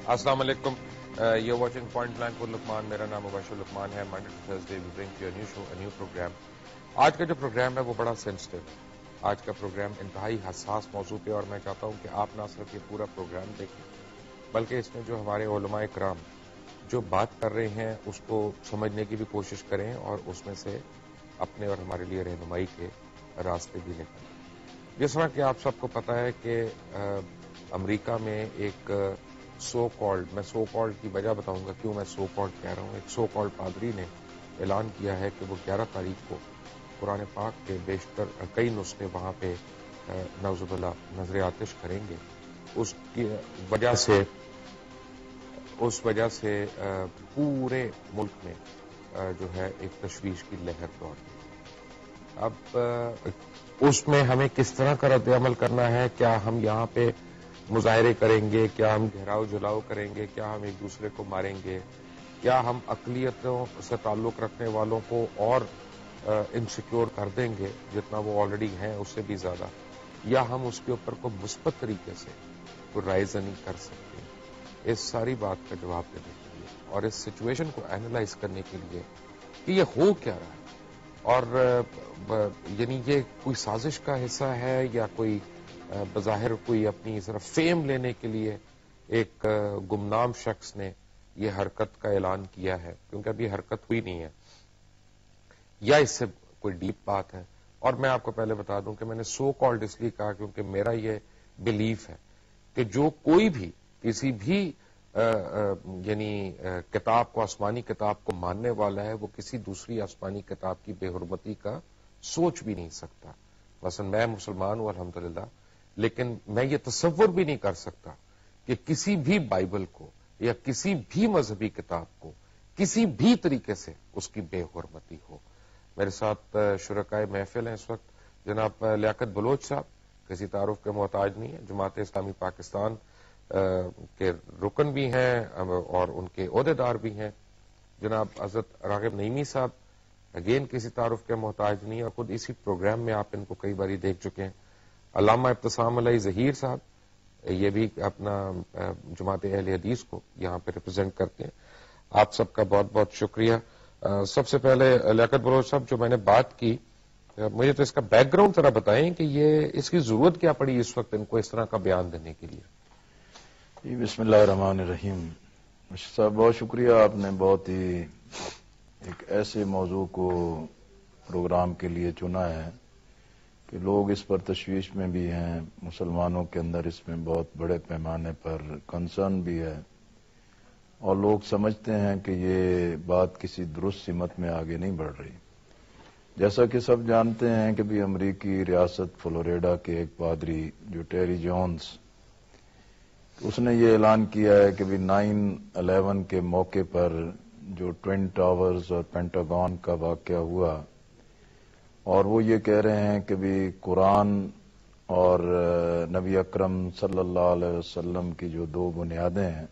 السلام علیکم. یہ watching point blank with Luqman. میرا نام مبشر لقمان ہے. Monday to Thursday we bring you a new show, a new program. آج کا جو پروگرام ہے وہ بڑا سینسٹیو ہے. آج کا پروگرام انتہائی حساس موضوع پہ, اور میں چاہتا ہوں کہ آپ نہ صرف یہ پورا پروگرام دیکھیں بلکہ اس میں جو ہمارے علماء کرام جو بات کر رہے ہیں اس کو سمجھنے کی بھی کوشش کریں اور اس میں سے اپنے اور ہمارے لیے رہنمائی کے راستے بھی نکالیں. جس طرح کہ آپ سب کو پتہ ہے کہ امریکہ میں ایک سو کالڈ, میں سو کالڈ کی وجہ بتاؤں گا کیوں میں سو کالڈ کہہ رہا ہوں, ایک سو کالڈ پادری نے اعلان کیا ہے کہ وہ 11 تاریخ کو قرآن پاک کے بیشتر کئی نسخے وہاں پہ نعوذ باللہ نظر آتش کریں گے. اس کی وجہ سے پورے ملک میں جو ہے ایک تشویش کی لہر دوڑ گئی. اب اس میں ہمیں کس طرح کا رد عمل کرنا ہے؟ کیا ہم یہاں پہ مظاہرے کریں گے؟ کیا ہم گھیراؤ جلاؤ کریں گے؟ کیا ہم ایک دوسرے کو ماریں گے؟ کیا ہم اقلیتوں سے تعلق رکھنے والوں کو اور انسیکیور کر دیں گے جتنا وہ آلریڈی ہیں اس سے بھی زیادہ؟ یا ہم اس کے اوپر کو مثبت طریقے سے کوئی رائے زنی کر سکتے ہیں؟ اس ساری بات کا جواب دینے کے لیے اور اس سچویشن کو اینالائز کرنے کے لیے کہ یہ ہو کیا رہا ہے, اور یعنی یہ کوئی سازش کا حصہ ہے یا کوئی بظاہر کوئی اپنی صرف فیم لینے کے لیے ایک گمنام شخص نے یہ حرکت کا اعلان کیا ہے, کیونکہ اب یہ حرکت ہوئی نہیں ہے, یا اس سے کوئی ڈیپ بات ہے. اور میں آپ کو پہلے بتا دوں کہ میں نے سو کالڈ اس لیے کہا کیونکہ میرا یہ بلیف ہے کہ جو کوئی بھی کسی بھی یعنی کتاب کو, آسمانی کتاب کو ماننے والا ہے, وہ کسی دوسری آسمانی کتاب کی بے حرمتی کا سوچ بھی نہیں سکتا. مثلا میں مسلمان ہوں الحمدللہ, لیکن میں یہ تصور بھی نہیں کر سکتا کہ کسی بھی بائبل کو یا کسی بھی مذہبی کتاب کو کسی بھی طریقے سے اس کی بے حرمتی ہو. میرے ساتھ شرکائے محفل ہیں اس وقت جناب لیاقت بلوچ صاحب, کسی تعارف کے محتاج نہیں ہے, جماعت اسلامی پاکستان کے رکن بھی ہیں اور ان کے عہدیدار بھی ہیں. جناب حضرت راغب نعیمی صاحب, اگین کسی تعارف کے محتاج نہیں ہے, اور خود اسی پروگرام میں آپ ان کو کئی باری دیکھ چکے ہیں. علامہ ابتسام علیہ ظہیر صاحب, یہ بھی اپنا جماعت اہل حدیث کو یہاں پہ ریپرزینٹ کرتے ہیں. آپ سب کا بہت بہت شکریہ. سب سے پہلے لیاقت بلوچ صاحب, جو میں نے بات کی, مجھے تو اس کا بیک گراؤنڈ ذرا بتائیں کہ یہ اس کی ضرورت کیا پڑی اس وقت ان کو اس طرح کا بیان دینے کے لیے؟ بسم اللہ الرحمن الرحیم. صاحب بہت شکریہ, آپ نے بہت ہی ایک ایسے موضوع کو پروگرام کے لیے چنا ہے کہ لوگ اس پر تشویش میں بھی ہیں, مسلمانوں کے اندر اس میں بہت بڑے پیمانے پر کنسرن بھی ہے, اور لوگ سمجھتے ہیں کہ یہ بات کسی درست سمت میں آگے نہیں بڑھ رہی. جیسا کہ سب جانتے ہیں کہ بھی امریکی ریاست فلوریڈا کے ایک پادری جو ٹیری جونز, اس نے یہ اعلان کیا ہے کہ بھی 9/11 کے موقع پر جو ٹوئن ٹاورز اور پینٹاگون کا واقعہ ہوا, اور وہ یہ کہہ رہے ہیں کہ بھی قرآن اور نبی اکرم صلی اللہ علیہ وسلم کی جو دو بنیادیں ہیں,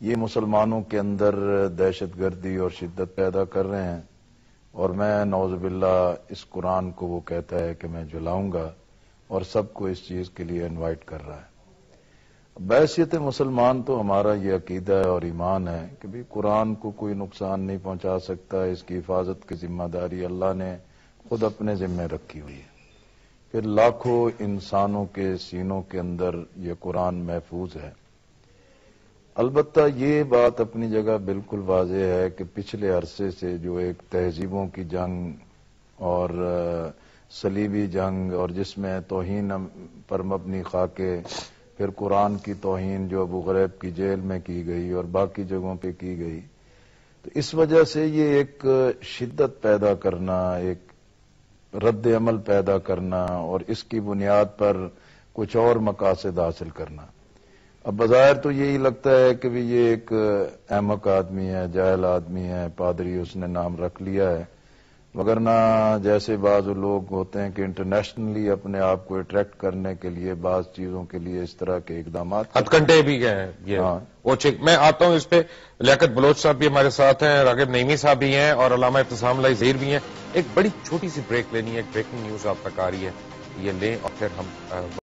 یہ مسلمانوں کے اندر دہشت گردی اور شدت پیدا کر رہے ہیں, اور میں نعوذ باللہ اس قرآن کو وہ کہتا ہے کہ میں جلاؤں گا, اور سب کو اس چیز کے لیے انوائٹ کر رہا ہے. بحیثیت مسلمان تو ہمارا یہ عقیدہ ہے اور ایمان ہے کہ بھی قرآن کو کوئی نقصان نہیں پہنچا سکتا, اس کی حفاظت کی ذمہ داری اللہ نے خود اپنے ذمہ رکھی ہوئی ہے. پھر لاکھوں انسانوں کے سینوں کے اندر یہ قرآن محفوظ ہے. البتہ یہ بات اپنی جگہ بالکل واضح ہے کہ پچھلے عرصے سے جو ایک تہذیبوں کی جنگ اور صلیبی جنگ, اور جس میں توہین پر مبنی خاکے, پھر قرآن کی توہین جو ابو غریب کی جیل میں کی گئی اور باقی جگہوں پہ کی گئی, تو اس وجہ سے یہ ایک شدت پیدا کرنا, ایک رد عمل پیدا کرنا, اور اس کی بنیاد پر کچھ اور مقاصد حاصل کرنا. اب بظاہر تو یہی لگتا ہے کہ بھی یہ ایک احمق آدمی ہے, جاہل آدمی ہے, پادری اس نے نام رکھ لیا ہے, مگر نہ جیسے بعض لوگ ہوتے ہیں کہ انٹرنیشنلی اپنے آپ کو اٹریکٹ کرنے کے لیے بعض چیزوں کے لیے اس طرح کے اقدامات ہتھ کنڈے بھی گئے ہیں. ہاں, میں آتا ہوں اس پہ. لیاقت بلوچ صاحب بھی ہمارے ساتھ ہیں, راغب نعیمی صاحب بھی ہیں, اور علامہ ابتسام علیہ ظہیر بھی ہیں. ایک بڑی چھوٹی سی بریک لینی ہے, ایک بریکنگ نیوز آپ تک آ رہی ہے, یہ لیں اور پھر ہم